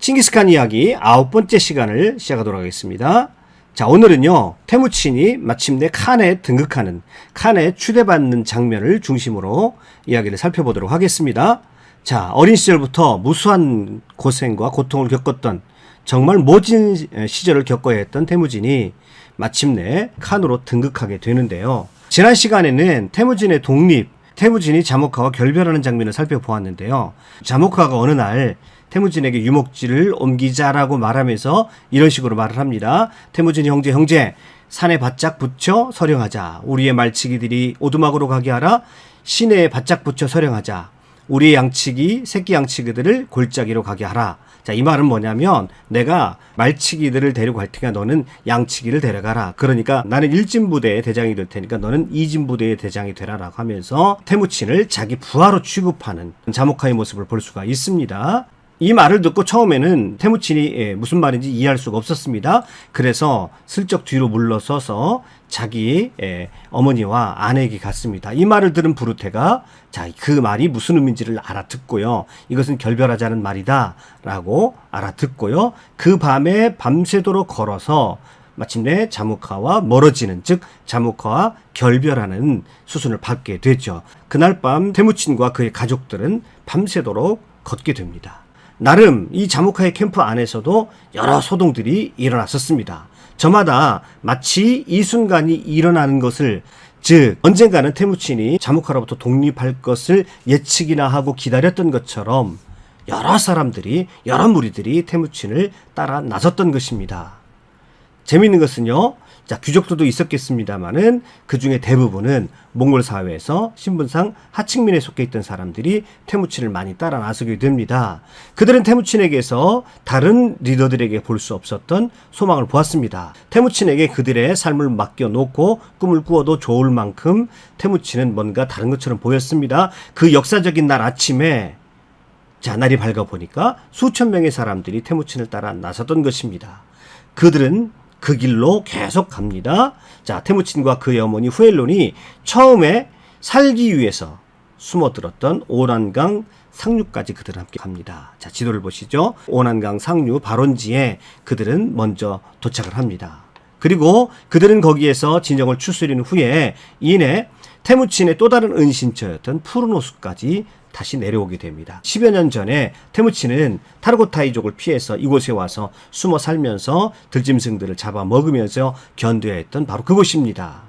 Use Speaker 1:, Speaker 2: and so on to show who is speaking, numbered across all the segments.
Speaker 1: 칭기스칸 이야기 9번째 시간을 시작하도록 하겠습니다. 자, 오늘은요, 테무친이 마침내 칸에 등극하는, 칸에 추대받는 장면을 중심으로 이야기를 살펴보도록 하겠습니다. 자, 어린 시절부터 무수한 고생과 고통을 겪었던, 정말 모진 시절을 겪어야 했던 태무진이 마침내 칸으로 등극하게 되는데요. 지난 시간에는 태무진의 독립, 태무진이 자모카와 결별하는 장면을 살펴보았는데요. 자모카가 어느 날 태무진에게 유목지를 옮기자라고 말하면서 이런 식으로 말을 합니다. 태무진 형제, 산에 바짝 붙여 서령하자. 우리의 말치기들이 오두막으로 가게 하라. 시내에 바짝 붙여 서령하자. 우리의 양치기, 새끼 양치기들을 골짜기로 가게 하라. 자, 이 말은 뭐냐면 내가 말치기들을 데리고 갈 테니까 너는 양치기를 데려가라. 그러니까 나는 1진부대의 대장이 될 테니까 너는 2진부대의 대장이 되라라고 하면서 태무친을 자기 부하로 취급하는 자모카의 모습을 볼 수가 있습니다. 이 말을 듣고 처음에는 태무친이 무슨 말인지 이해할 수가 없었습니다. 그래서 슬쩍 뒤로 물러서서 자기 어머니와 아내에게 갔습니다. 이 말을 들은 부르테가 자, 그 말이 무슨 의미인지를 알아듣고요. 이것은 결별하자는 말이다 라고 알아듣고요. 그 밤에 밤새도록 걸어서 마침내 자모카와 멀어지는, 즉 자모카와 결별하는 수순을 밟게 됐죠. 그날 밤 태무친과 그의 가족들은 밤새도록 걷게 됩니다. 나름 이 자모카의 캠프 안에서도 여러 소동들이 일어났었습니다. 저마다 마치 이 순간이 일어나는 것을, 즉 언젠가는 태무친이 자모카로부터 독립할 것을 예측이나 하고 기다렸던 것처럼 여러 사람들이, 여러 무리들이 태무친을 따라 나섰던 것입니다. 재미있는 것은요, 자, 귀족들도 있었겠습니다만은 그 중에 대부분은 몽골 사회에서 신분상 하층민에 속해 있던 사람들이 태무친을 많이 따라 나서게 됩니다. 그들은 태무친에게서 다른 리더들에게 볼 수 없었던 소망을 보았습니다. 태무친에게 그들의 삶을 맡겨놓고 꿈을 꾸어도 좋을 만큼 태무친은 뭔가 다른 것처럼 보였습니다. 그 역사적인 날 아침에, 자, 날이 밝아 보니까 수천 명의 사람들이 태무친을 따라 나섰던 것입니다. 그들은 그 길로 계속 갑니다. 자, 태무친과 그의 어머니 후엘론이 처음에 살기 위해서 숨어들었던 오난강 상류까지 그들은 함께 갑니다. 자, 지도를 보시죠. 오난강 상류 발원지에 그들은 먼저 도착을 합니다. 그리고 그들은 거기에서 진영을 추스린 후에 이내 태무친의 또 다른 은신처였던 푸르노스까지 다시 내려오게 됩니다. 10여 년 전에 태무친은 타르고타이족을 피해서 이곳에 와서 숨어 살면서 들짐승들을 잡아먹으면서 견뎌야 했던 바로 그곳입니다.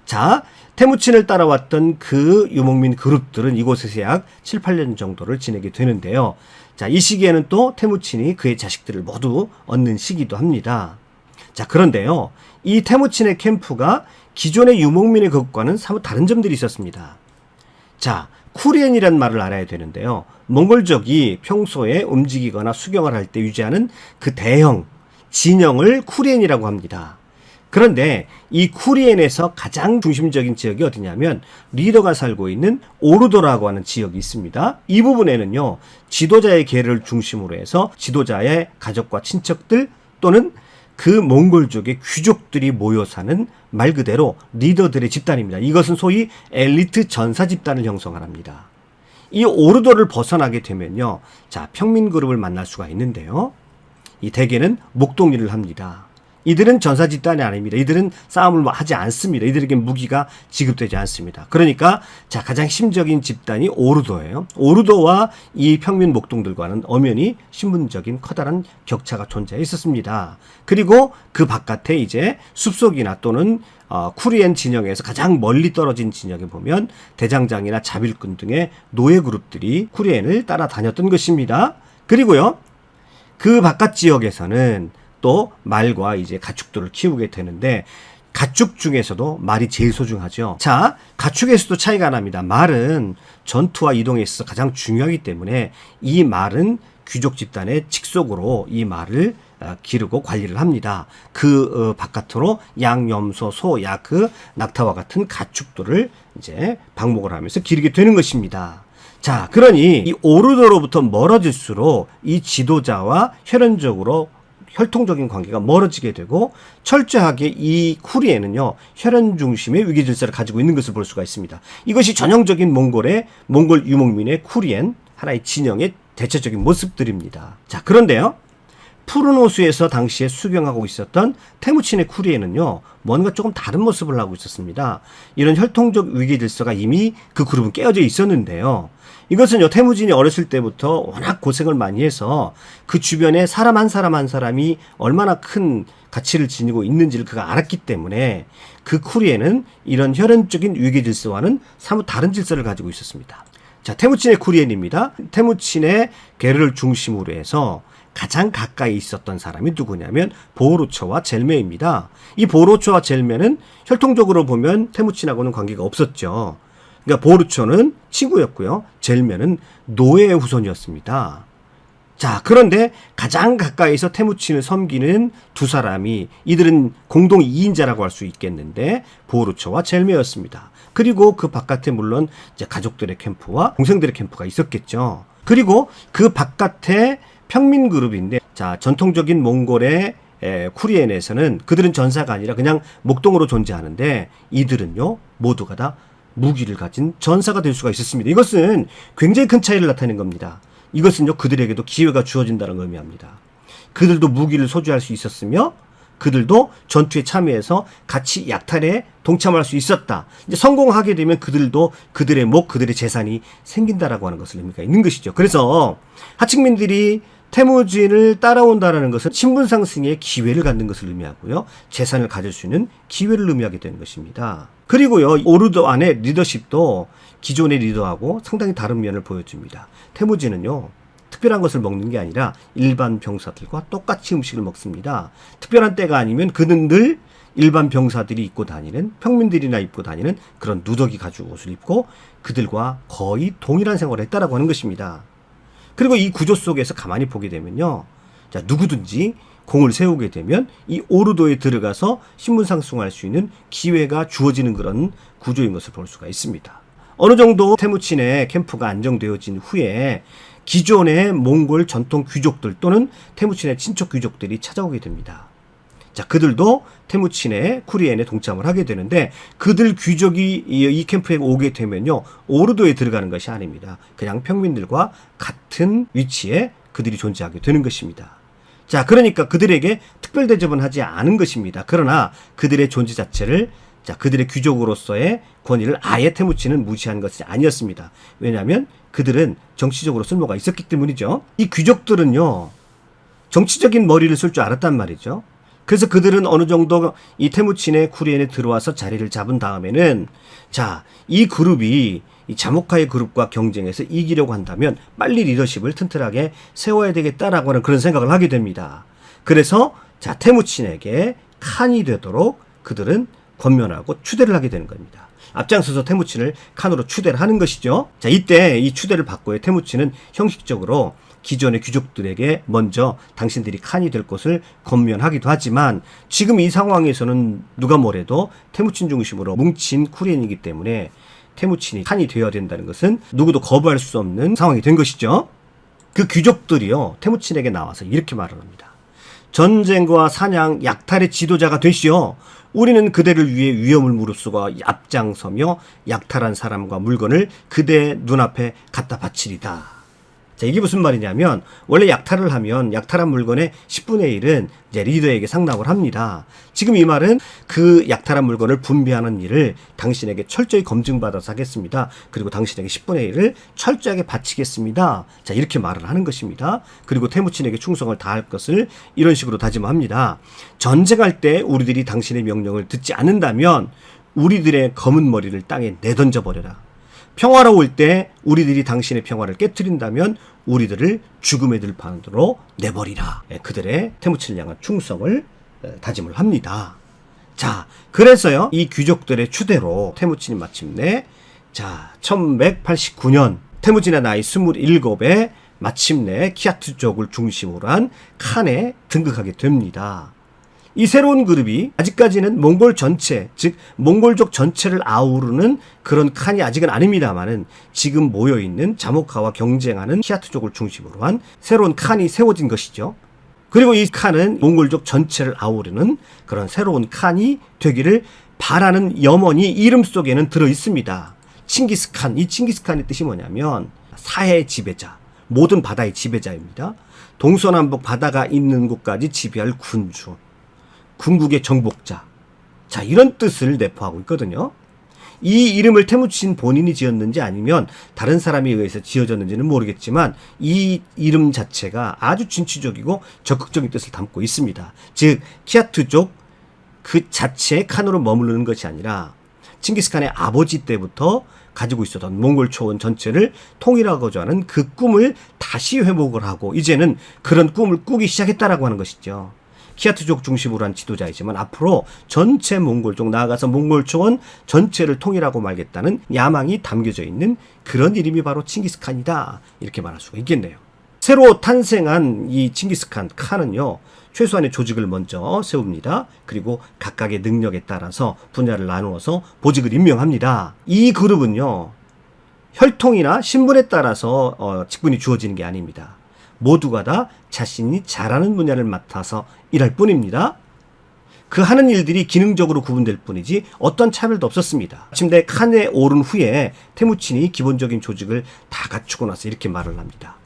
Speaker 1: 자, 태무친을 따라왔던 그 유목민 그룹들은 이곳에서 약 7, 8년 정도를 지내게 되는데요. 자, 이 시기에는 또 태무친이 그의 자식들을 모두 얻는 시기도 합니다. 자, 그런데요, 이 태무친의 캠프가 기존의 유목민의 것과는 사뭇 다른 점들이 있었습니다. 자, 쿠리엔이란 말을 알아야 되는데요. 몽골족이 평소에 움직이거나 수경을 할 때 유지하는 그 대형 진영을 쿠리엔이라고 합니다. 그런데 이 쿠리엔에서 가장 중심적인 지역이 어디냐면 리더가 살고 있는 오르도라고 하는 지역이 있습니다. 이 부분에는요, 지도자의 계를 중심으로 해서 지도자의 가족과 친척들 또는 그 몽골족의 귀족들이 모여 사는 말 그대로 리더들의 집단입니다. 이것은 소위 엘리트 전사 집단을 형성합니다. 이 오르도를 벗어나게 되면요, 자, 평민 그룹을 만날 수가 있는데요. 이 대개는 목동일을 합니다. 이들은 전사 집단이 아닙니다. 이들은 싸움을 하지 않습니다. 이들에게 무기가 지급되지 않습니다. 그러니까 자, 가장 핵심적인 집단이 오르도예요. 오르도와 이 평민 목동들과는 엄연히 신분적인 커다란 격차가 존재해 있었습니다. 그리고 그 바깥에 이제 숲속이나 또는 쿠리엔 진영에서 가장 멀리 떨어진 진영에 보면 대장장이나 자빌꾼 등의 노예 그룹들이 쿠리엔을 따라다녔던 것입니다. 그리고요, 그 바깥 지역에서는 또 말과 이제 가축들을 키우게 되는데 가축 중에서도 말이 제일 소중하죠. 자, 가축에서도 차이가 납니다. 말은 전투와 이동에 있어서 가장 중요하기 때문에 이 말은 귀족 집단의 직속으로 이 말을 기르고 관리를 합니다. 그 바깥으로 양, 염소, 소, 야크, 낙타와 같은 가축들을 이제 방목을 하면서 기르게 되는 것입니다. 자, 그러니 이 오르도로부터 멀어질수록 이 지도자와 혈연적으로 혈통적인 관계가 멀어지게 되고 철저하게 이 쿠리엔은요, 혈연 중심의 위계 질서를 가지고 있는 것을 볼 수가 있습니다. 이것이 전형적인 몽골 유목민의 쿠리엔 하나의 진영의 대체적인 모습들입니다. 자, 그런데요, 푸른 호수에서 당시에 수경하고 있었던 테무친의 쿠리에는요, 뭔가 조금 다른 모습을 하고 있었습니다. 이런 혈통적 위기 질서가 이미 그 그룹은 깨어져 있었는데요. 이것은요, 태무진이 어렸을 때부터 워낙 고생을 많이 해서 그 주변에 사람 한 사람 한 사람이 얼마나 큰 가치를 지니고 있는지를 그가 알았기 때문에 그 쿠리에는 이런 혈연적인 위기 질서와는 사뭇 다른 질서를 가지고 있었습니다. 자, 태무친의 쿠리엔입니다. 태무친의 계를 중심으로 해서 가장 가까이 있었던 사람이 누구냐면 보호로초와 젤메입니다. 이 보호로초와 젤메는 혈통적으로 보면 태무친하고는 관계가 없었죠. 그러니까 보호로초는 친구였고요. 젤메는 노예의 후손이었습니다. 자, 그런데 가장 가까이서 태무친을 섬기는 두 사람이, 이들은 공동 2인자라고 할 수 있겠는데 보호로초와 젤메였습니다. 그리고 그 바깥에 물론 이제 가족들의 캠프와 동생들의 캠프가 있었겠죠. 그리고 그 바깥에 평민 그룹인데, 자, 전통적인 몽골의 쿠리엔에서는 그들은 전사가 아니라 그냥 목동으로 존재하는데, 이들은요 모두가 다 무기를 가진 전사가 될 수가 있었습니다. 이것은 굉장히 큰 차이를 나타내는 겁니다. 이것은요 그들에게도 기회가 주어진다는 걸 의미합니다. 그들도 무기를 소지할 수 있었으며 그들도 전투에 참여해서 같이 약탈에 동참할 수 있었다. 이제 성공하게 되면 그들도 그들의 목, 그들의 재산이 생긴다라고 하는 것을 의미가 있는 것이죠. 그래서 하층민들이 태무진을 따라온다라는 것은 신분 상승의 기회를 갖는 것을 의미하고요. 재산을 가질 수 있는 기회를 의미하게 되는 것입니다. 그리고요, 오르도 안의 리더십도 기존의 리더하고 상당히 다른 면을 보여줍니다. 태무진은요, 특별한 것을 먹는 게 아니라 일반 병사들과 똑같이 음식을 먹습니다. 특별한 때가 아니면 그는 늘 일반 병사들이 입고 다니는, 평민들이나 입고 다니는 그런 누더기 가죽 옷을 입고 그들과 거의 동일한 생활을 했다라고 하는 것입니다. 그리고 이 구조 속에서 가만히 보게 되면요, 자, 누구든지 공을 세우게 되면 이 오르도에 들어가서 신분 상승할 수 있는 기회가 주어지는 그런 구조인 것을 볼 수가 있습니다. 어느 정도 태무친의 캠프가 안정되어진 후에 기존의 몽골 전통 귀족들 또는 태무친의 친척 귀족들이 찾아오게 됩니다. 자, 그들도 태무친의 쿠리엔에 동참을 하게 되는데, 그들 귀족이 이 캠프에 오게 되면요, 오르도에 들어가는 것이 아닙니다. 그냥 평민들과 같은 위치에 그들이 존재하게 되는 것입니다. 자, 그러니까 그들에게 특별 대접은 하지 않은 것입니다. 그러나 그들의 존재 자체를, 자, 그들의 귀족으로서의 권위를 아예 태무친은 무시한 것이 아니었습니다. 왜냐하면 그들은 정치적으로 쓸모가 있었기 때문이죠. 이 귀족들은요, 정치적인 머리를 쓸 줄 알았단 말이죠. 그래서 그들은 어느 정도 이 태무친의 쿠리엔에 들어와서 자리를 잡은 다음에는, 자, 이 그룹이 이 자모카의 그룹과 경쟁해서 이기려고 한다면 빨리 리더십을 튼튼하게 세워야 되겠다라고 하는 그런 생각을 하게 됩니다. 그래서 자, 태무친에게 칸이 되도록 그들은 권면하고 추대를 하게 되는 겁니다. 앞장서서 태무친을 칸으로 추대를 하는 것이죠. 자, 이때 이 추대를 받고의 태무친은 형식적으로 기존의 귀족들에게 먼저 당신들이 칸이 될 것을 권면하기도 하지만, 지금 이 상황에서는 누가 뭐래도 태무친 중심으로 뭉친 쿠리엔이기 때문에 태무친이 칸이 되어야 된다는 것은 누구도 거부할 수 없는 상황이 된 것이죠. 그 귀족들이요, 태무친에게 나와서 이렇게 말을 합니다. 전쟁과 사냥, 약탈의 지도자가 되시오. 우리는 그대를 위해 위험을 무릅쓰고 앞장서며 약탈한 사람과 물건을 그대 눈앞에 갖다 바치리다. 자, 이게 무슨 말이냐면, 원래 약탈을 하면 약탈한 물건의 10분의 1은 이제 리더에게 상납을 합니다. 지금 이 말은 그 약탈한 물건을 분배하는 일을 당신에게 철저히 검증받아서 하겠습니다. 그리고 당신에게 10분의 1을 철저하게 바치겠습니다. 자, 이렇게 말을 하는 것입니다. 그리고 태무친에게 충성을 다할 것을 이런 식으로 다짐합니다. 전쟁할 때 우리들이 당신의 명령을 듣지 않는다면 우리들의 검은 머리를 땅에 내던져 버려라. 평화로울 때 우리들이 당신의 평화를 깨트린다면 우리들을 죽음의 들판으로 내버리라. 그들의 태무친을 향한 충성을 다짐을 합니다. 자, 그래서요, 이 귀족들의 추대로 태무친이 마침내, 자, 1189년 태무진의 나이 27에 마침내 키아트족을 중심으로 한 칸에 등극하게 됩니다. 이 새로운 그룹이 아직까지는 몽골 전체, 즉 몽골족 전체를 아우르는 그런 칸이 아직은 아닙니다만은, 지금 모여있는 자모카와 경쟁하는 키아트족을 중심으로 한 새로운 칸이 세워진 것이죠. 그리고 이 칸은 몽골족 전체를 아우르는 그런 새로운 칸이 되기를 바라는 염원이 이름 속에는 들어있습니다. 칭기스칸, 이 칭기스칸의 뜻이 뭐냐면 사해의 지배자, 모든 바다의 지배자입니다. 동서남북 바다가 있는 곳까지 지배할 군주, 궁극의 정복자. 자, 이런 뜻을 내포하고 있거든요. 이 이름을 태무친 본인이 지었는지 아니면 다른 사람에 의해서 지어졌는지는 모르겠지만 이 이름 자체가 아주 진취적이고 적극적인 뜻을 담고 있습니다. 즉 키아투족 그 자체의 칸으로 머무르는 것이 아니라 칭기스칸의 아버지 때부터 가지고 있었던 몽골 초원 전체를 통일하고자 하는 그 꿈을 다시 회복을 하고 이제는 그런 꿈을 꾸기 시작했다라고 하는 것이죠. 키아투족 중심으로 한 지도자이지만 앞으로 전체 몽골족, 나아가서 몽골 초원 전체를 통일하고 말겠다는 야망이 담겨져 있는 그런 이름이 바로 칭기스칸이다, 이렇게 말할 수가 있겠네요. 새로 탄생한 이 칭기스칸 칸은요, 최소한의 조직을 먼저 세웁니다. 그리고 각각의 능력에 따라서 분야를 나누어서 보직을 임명합니다. 이 그룹은요, 혈통이나 신분에 따라서 직분이 주어지는 게 아닙니다. 모두가 다 자신이 잘하는 분야를 맡아서 일할 뿐입니다. 그 하는 일들이 기능적으로 구분될 뿐이지 어떤 차별도 없었습니다. 마침내 칸에 오른 후에 태무친이 기본적인 조직을 다 갖추고 나서 이렇게 말을 합니다.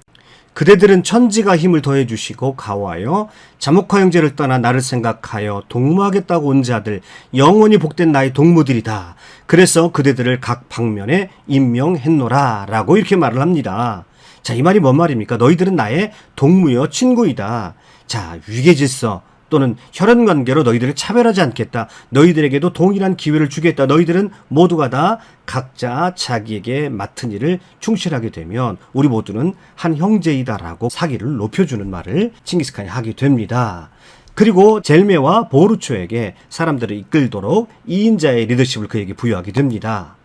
Speaker 1: 그대들은 천지가 힘을 더해주시고 가와여 자모카 형제를 떠나 나를 생각하여 동무하겠다고 온 자들, 영원히 복된 나의 동무들이다. 그래서 그대들을 각 방면에 임명했노라 라고 이렇게 말을 합니다. 자, 이 말이 뭔 말입니까? 너희들은 나의 동무여 친구이다. 자, 위계질서 또는 혈연관계로 너희들을 차별하지 않겠다. 너희들에게도 동일한 기회를 주겠다. 너희들은 모두가 다 각자 자기에게 맡은 일을 충실하게 되면 우리 모두는 한 형제이다라고 사기를 높여주는 말을 칭기스칸이 하게 됩니다. 그리고 젤메와 보르초에게 사람들을 이끌도록 2인자의 리더십을 그에게 부여하게 됩니다.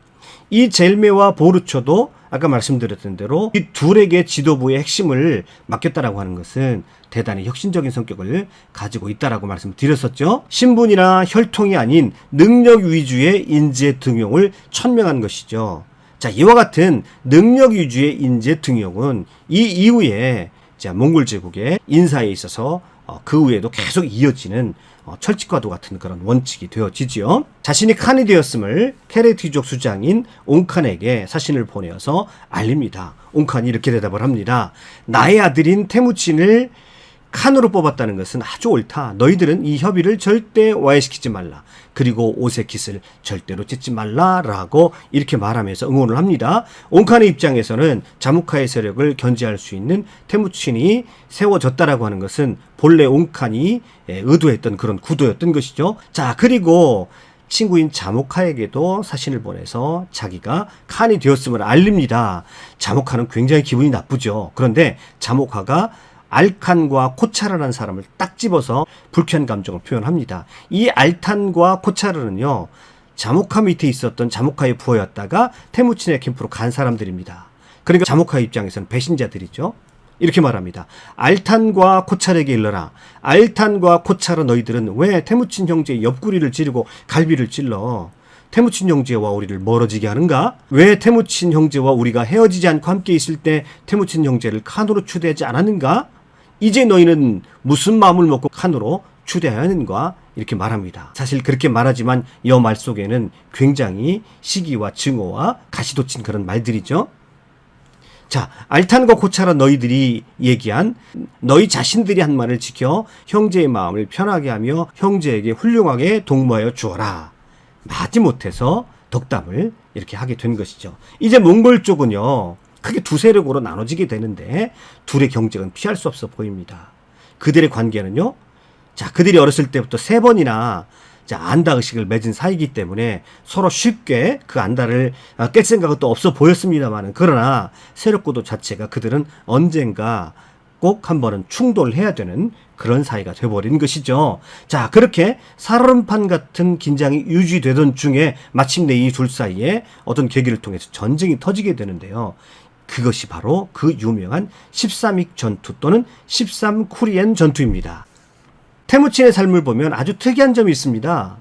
Speaker 1: 이 젤메와 보르초도 아까 말씀드렸던 대로 이 둘에게 지도부의 핵심을 맡겼다라고 하는 것은 대단히 혁신적인 성격을 가지고 있다라고 말씀드렸었죠. 신분이나 혈통이 아닌 능력 위주의 인재 등용을 천명한 것이죠. 자, 이와 같은 능력 위주의 인재 등용은 이 이후에 몽골 제국의 인사에 있어서 그 후에도 계속 이어지는 철칙과도 같은 그런 원칙이 되어지지요. 자신이 칸이 되었음을 케레티족 수장인 옹칸에게 사신을 보내어서 알립니다. 옹칸이 이렇게 대답을 합니다. 나의 아들인 태무친을 칸으로 뽑았다는 것은 아주 옳다. 너희들은 이 협의를 절대 와해시키지 말라. 그리고 오색깃을 절대로 찢지 말라라고 이렇게 말하면서 응원을 합니다. 옹칸의 입장에서는 자무카의 세력을 견제할 수 있는 태무친이 세워졌다라고 하는 것은 본래 옹칸이 의도했던 그런 구도였던 것이죠. 자, 그리고 친구인 자모카에게도 사신을 보내서 자기가 칸이 되었음을 알립니다. 자모카는 굉장히 기분이 나쁘죠. 그런데 자모카가 알칸과 코차르라는 사람을 딱 집어서 불쾌한 감정을 표현합니다. 이 알탄과 코차르는요, 자모카 밑에 있었던 자모카의 부하였다가 태무친의 캠프로 간 사람들입니다. 그러니까 자모카의 입장에서는 배신자들이죠. 이렇게 말합니다. 알탄과 코차르에게 일러라. 알탄과 코차르 너희들은 왜 태무친 형제의 옆구리를 찌르고 갈비를 찔러? 태무친 형제와 우리를 멀어지게 하는가? 왜 태무친 형제와 우리가 헤어지지 않고 함께 있을 때 태무친 형제를 칸으로 추대하지 않았는가? 이제 너희는 무슨 마음을 먹고 칸으로 추대하였는가? 이렇게 말합니다. 사실 그렇게 말하지만 이 말 속에는 굉장히 시기와 증오와 가시돋친 그런 말들이죠. 자, 알탄과 고차라 너희들이 얘기한 너희 자신들이 한 말을 지켜 형제의 마음을 편하게 하며 형제에게 훌륭하게 동무하여 주어라. 마지못해서 덕담을 이렇게 하게 된 것이죠. 이제 몽골 쪽은요, 크게 두 세력으로 나눠지게 되는데 둘의 경쟁은 피할 수 없어 보입니다. 그들의 관계는요, 자, 그들이 어렸을 때부터 3번이나 안다 의식을 맺은 사이기 때문에 서로 쉽게 그 안다를 깰 생각은 또 없어 보였습니다만, 그러나 세력구도 자체가 그들은 언젠가 꼭 한 번은 충돌해야 되는 그런 사이가 돼버린 것이죠. 자, 그렇게 살얼음판 같은 긴장이 유지되던 중에 마침내 이 둘 사이에 어떤 계기를 통해서 전쟁이 터지게 되는데요. 그것이 바로 그 유명한 13익 전투 또는 13쿠리엔 전투입니다. 태무친의 삶을 보면 아주 특이한 점이 있습니다.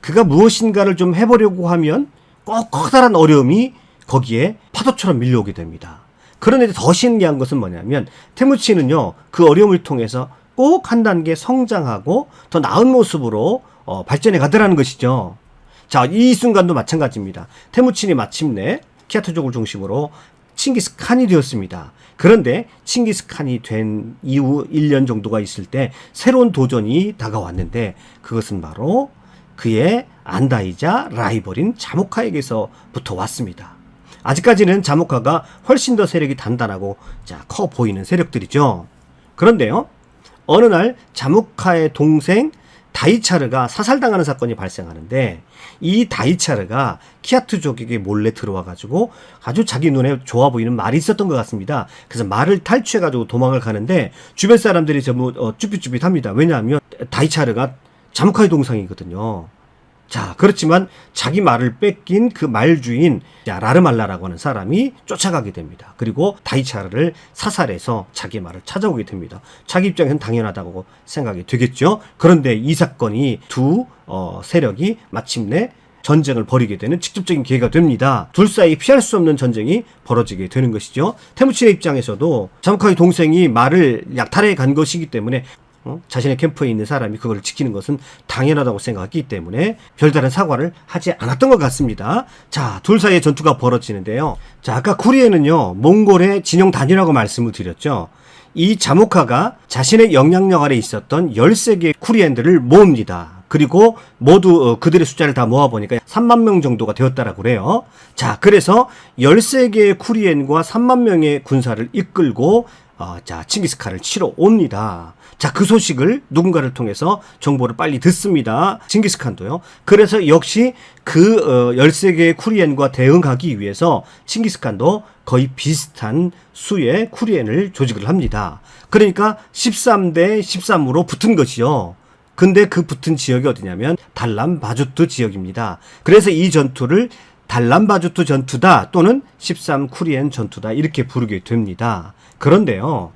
Speaker 1: 그가 무엇인가를 좀 해보려고 하면 꼭 커다란 어려움이 거기에 파도처럼 밀려오게 됩니다. 그런데 더 신기한 것은 뭐냐면 태무친은요, 그 어려움을 통해서 꼭 한 단계 성장하고 더 나은 모습으로 발전해 가더라는 것이죠. 자, 이 순간도 마찬가지입니다. 태무친이 마침내 키아투족을 중심으로 칭기스칸이 되었습니다. 그런데 칭기스칸이 된 이후 1년 정도가 있을 때 새로운 도전이 다가왔는데 그것은 바로 그의 안다이자 라이벌인 자모카에게서부터 왔습니다. 아직까지는 자모카가 훨씬 더 세력이 단단하고 커 보이는 세력들이죠. 그런데요, 어느 날 자모카의 동생 다이차르가 사살당하는 사건이 발생하는데 이 다이차르가 키아트족에게 몰래 들어와가지고 아주 자기 눈에 좋아 보이는 말이 있었던 것 같습니다. 그래서 말을 탈취해가지고 도망을 가는데 주변 사람들이 전부 쭈삣쭈삣합니다. 왜냐하면 다이차르가 자모카의 동생이거든요. 자, 그렇지만 자기 말을 뺏긴 그 말주인 라르말라라고 하는 사람이 쫓아가게 됩니다. 그리고 다이차르를 사살해서 자기 말을 찾아오게 됩니다. 자기 입장에서는 당연하다고 생각이 되겠죠. 그런데 이 사건이 두 세력이 마침내 전쟁을 벌이게 되는 직접적인 기회가 됩니다. 둘 사이 피할 수 없는 전쟁이 벌어지게 되는 것이죠. 테무친의 입장에서도 자모카의 동생이 말을 약탈해 간 것이기 때문에 자신의 캠프에 있는 사람이 그걸 지키는 것은 당연하다고 생각했기 때문에 별다른 사과를 하지 않았던 것 같습니다. 자, 둘 사이의 전투가 벌어지는데요. 자, 아까 쿠리에는요, 몽골의 진영 단위라고 말씀을 드렸죠. 이 자모카가 자신의 영향력 아래 있었던 13개의 쿠리엔들을 모읍니다. 그리고 모두 그들의 숫자를 다 모아보니까 3만 명 정도가 되었다라고 그래요. 자, 그래서 13개의 쿠리엔과 3만 명의 군사를 이끌고 칭기스칸을 치러 옵니다. 자, 그 소식을 누군가를 통해서 정보를 빨리 듣습니다. 칭기스칸도요. 그래서 역시 그 13개의 쿠리엔과 대응하기 위해서 칭기스칸도 거의 비슷한 수의 쿠리엔을 조직을 합니다. 그러니까 13대 13으로 붙은 것이요. 근데 그 붙은 지역이 어디냐면 달란바주트 지역입니다. 그래서 이 전투를 달란바주트 전투다 또는 13쿠리엔 전투다 이렇게 부르게 됩니다. 그런데요,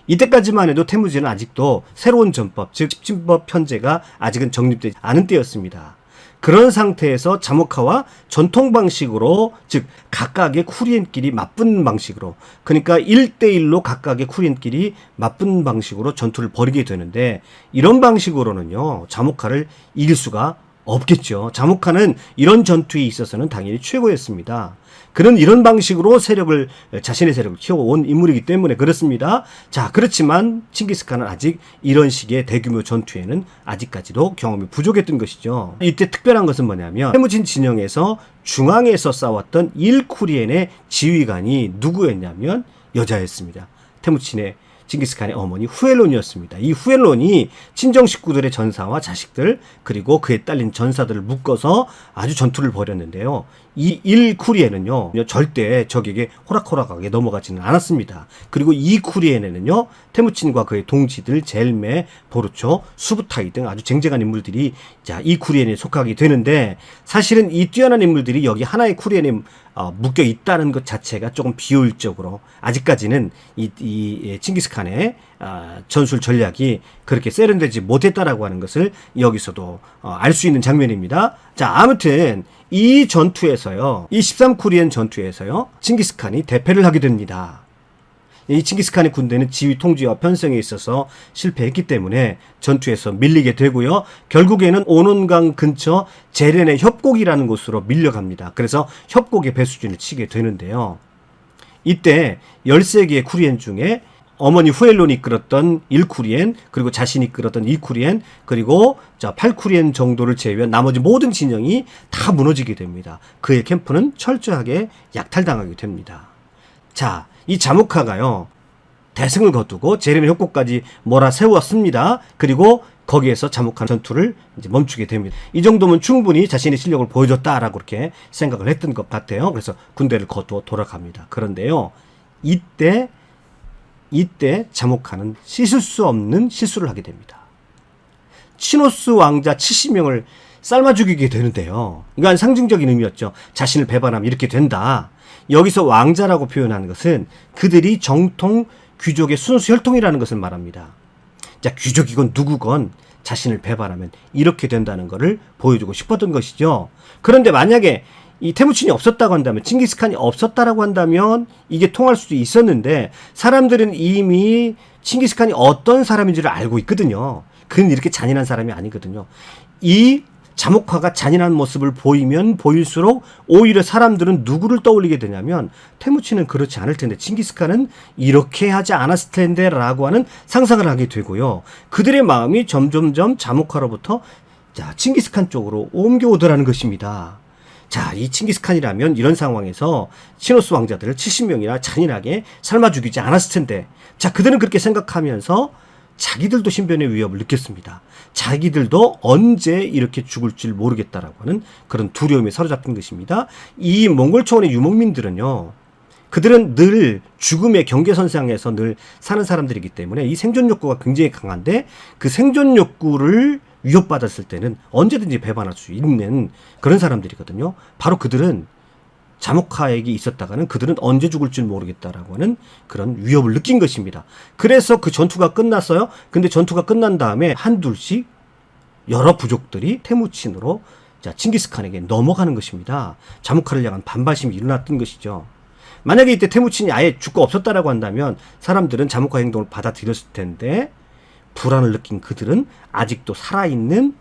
Speaker 1: 이때까지만 해도 태무진은 아직도 새로운 전법, 즉 십진법 편제가 아직은 정립되지 않은 때였습니다. 그런 상태에서 자모카와 전통 방식으로, 즉 각각의 쿠리엔끼리 맞붙는 방식으로, 그러니까 1대1로 각각의 쿠리엔끼리 맞붙는 방식으로 전투를 벌이게 되는데, 이런 방식으로는요, 자모카를 이길 수가 없겠죠. 자모카는 이런 전투에 있어서는 당연히 최고였습니다. 그런 이런 방식으로 자신의 세력을 키워온 인물이기 때문에 그렇습니다. 자, 그렇지만 칭기스칸은 아직 이런 식의 대규모 전투에는 아직까지도 경험이 부족했던 것이죠. 이때 특별한 것은 뭐냐면 태무진 진영에서 중앙에서 싸웠던 1쿠리엔의 지휘관이 누구였냐면 여자였습니다. 태무친의 칭기스칸의 어머니 후엘론이었습니다. 이 후엘론이 친정 식구들의 전사와 자식들 그리고 그에 딸린 전사들을 묶어서 아주 전투를 벌였는데요. 이 1쿠리엔은요 절대 적에게 호락호락하게 넘어가지는 않았습니다. 그리고 2쿠리엔에는요 태무친과 그의 동지들 젤메, 보르초, 수부타이 등 아주 쟁쟁한 인물들이 자 2쿠리엔에 속하게 되는데, 사실은 이 뛰어난 인물들이 여기 하나의 쿠리엔에 묶여 있다는 것 자체가 조금 비효율적으로 아직까지는 이 칭기스칸의 전술 전략이 그렇게 세련되지 못했다라고 하는 것을 여기서도 알 수 있는 장면입니다. 자, 아무튼 이 전투에서요, 이 13쿠리엔 전투에서요, 칭기스칸이 대패를 하게 됩니다. 이 칭기스칸의 군대는 지휘 통제와 편성에 있어서 실패했기 때문에 전투에서 밀리게 되고요. 결국에는 오논강 근처 제렌의 협곡이라는 곳으로 밀려갑니다. 그래서 협곡의 배수진을 치게 되는데요. 이때 13개의 쿠리엔 중에 어머니 후엘론이 이끌었던 1쿠리엔, 그리고 자신이 이끌었던 2쿠리엔, 그리고 8쿠리엔 정도를 제외한 나머지 모든 진영이 다 무너지게 됩니다. 그의 캠프는 철저하게 약탈당하게 됩니다. 자, 이 자모카가요 대승을 거두고 제레의 협곡까지 몰아세웠습니다. 그리고 거기에서 자모카 전투를 이제 멈추게 됩니다. 이 정도면 충분히 자신의 실력을 보여줬다라고 그렇게 생각을 했던 것 같아요. 그래서 군대를 거두어 돌아갑니다. 그런데요, 이때 자모카는 씻을 수 없는 실수를 하게 됩니다. 치노스 왕자 70명을 삶아 죽이게 되는데요. 이건 상징적인 의미였죠. 자신을 배반하면 이렇게 된다. 여기서 왕자라고 표현하는 것은 그들이 정통 귀족의 순수 혈통이라는 것을 말합니다. 자, 귀족이건 누구건 자신을 배반하면 이렇게 된다는 것을 보여주고 싶었던 것이죠. 그런데 만약에 이 태무친이 없었다고 한다면, 칭기스칸이 없었다라고 한다면 이게 통할 수도 있었는데, 사람들은 이미 칭기스칸이 어떤 사람인지를 알고 있거든요. 그는 이렇게 잔인한 사람이 아니거든요. 이 자목하가 잔인한 모습을 보이면 보일수록 오히려 사람들은 누구를 떠올리게 되냐면 태무치는 그렇지 않을 텐데, 칭기스칸은 이렇게 하지 않았을 텐데 라고 하는 상상을 하게 되고요. 그들의 마음이 점점점 자목하로부터 자, 칭기스칸 쪽으로 옮겨오더라는 것입니다. 자, 이 칭기스칸이라면 이런 상황에서 시노스 왕자들을 70명이나 잔인하게 삶아 죽이지 않았을 텐데, 자, 그들은 그렇게 생각하면서 자기들도 신변의 위협을 느꼈습니다. 자기들도 언제 이렇게 죽을 줄 모르겠다라고 하는 그런 두려움에 사로잡힌 것입니다. 이 몽골 초원의 유목민들은요, 그들은 늘 죽음의 경계선상에서 늘 사는 사람들이기 때문에 이 생존 욕구가 굉장히 강한데, 그 생존 욕구를 위협받았을 때는 언제든지 배반할 수 있는 그런 사람들이거든요. 바로 그들은 자목하에게 있었다가는 그들은 언제 죽을지 모르겠다라고 하는 그런 위협을 느낀 것입니다. 그래서 그 전투가 끝났어요. 근데 전투가 끝난 다음에 한둘씩 여러 부족들이 태무친으로 자, 칭기스칸에게 넘어가는 것입니다. 자목하를 향한 반발심이 일어났던 것이죠. 만약에 이때 태무친이 아예 죽고 없었다라고 한다면 사람들은 자목하 행동을 받아들였을 텐데, 불안을 느낀 그들은 아직도 살아있는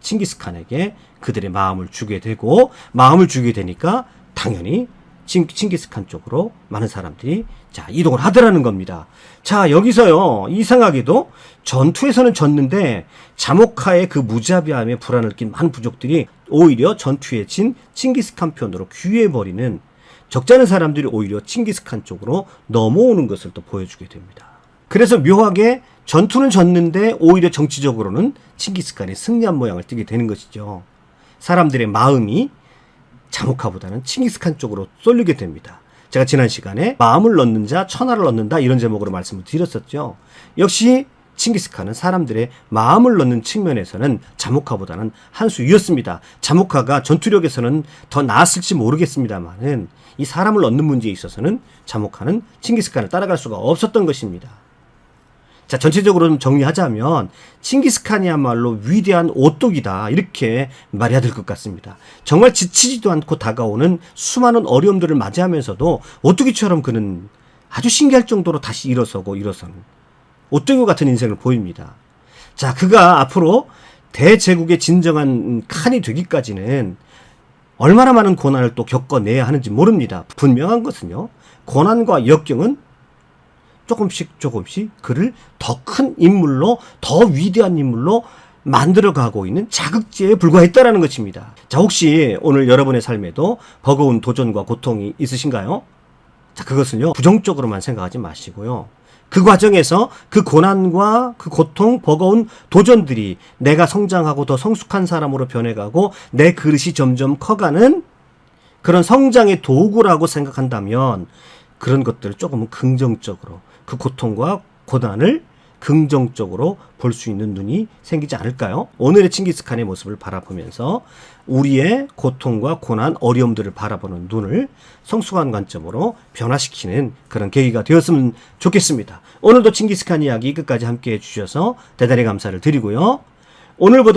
Speaker 1: 칭기스칸에게 그들의 마음을 주게 되고, 마음을 주게 되니까 당연히 칭기스칸 쪽으로 많은 사람들이 자, 이동을 하더라는 겁니다. 자, 여기서요, 이상하게도 전투에서는 졌는데 자목하의 그 무자비함에 불안을 느낀 많은 부족들이 오히려 전투에 진 칭기스칸 편으로 귀해버리는, 적지 않은 사람들이 오히려 칭기스칸 쪽으로 넘어오는 것을 또 보여주게 됩니다. 그래서 묘하게 전투는 졌는데 오히려 정치적으로는 칭기스칸이 승리한 모양을 띠게 되는 것이죠. 사람들의 마음이 자목하보다는 칭기스칸 쪽으로 쏠리게 됩니다. 제가 지난 시간에 마음을 넣는 자 천하를 얻는다 이런 제목으로 말씀을 드렸었죠. 역시 칭기스칸은 사람들의 마음을 넣는 측면에서는 자목하보다는 한 수 위였습니다. 자목하가 전투력에서는 더 나았을지 모르겠습니다만은 이 사람을 얻는 문제에 있어서는 자목하는 칭기스칸을 따라갈 수가 없었던 것입니다. 자, 전체적으로 좀 정리하자면 칭기스칸이야말로 위대한 오똑이다, 이렇게 말해야 될 것 같습니다. 정말 지치지도 않고 다가오는 수많은 어려움들을 맞이하면서도 오똑이처럼 그는 아주 신기할 정도로 다시 일어서는 오똑이 같은 인생을 보입니다. 자, 그가 앞으로 대제국의 진정한 칸이 되기까지는 얼마나 많은 고난을 또 겪어내야 하는지 모릅니다. 분명한 것은요, 고난과 역경은 조금씩 그를 더 큰 인물로, 더 위대한 인물로 만들어가고 있는 자극제에 불과했다라는 것입니다. 자, 혹시 오늘 여러분의 삶에도 버거운 도전과 고통이 있으신가요? 자, 그것은요, 부정적으로만 생각하지 마시고요, 그 과정에서 그 고난과 그 고통, 버거운 도전들이 내가 성장하고 더 성숙한 사람으로 변해가고 내 그릇이 점점 커가는 그런 성장의 도구라고 생각한다면, 그런 것들을 조금은 긍정적으로, 그 고통과 고난을 긍정적으로 볼 수 있는 눈이 생기지 않을까요? 오늘의 칭기스칸의 모습을 바라보면서 우리의 고통과 고난, 어려움들을 바라보는 눈을 성숙한 관점으로 변화시키는 그런 계기가 되었으면 좋겠습니다. 오늘도 칭기스칸 이야기 끝까지 함께 해주셔서 대단히 감사를 드리고요. 오늘보다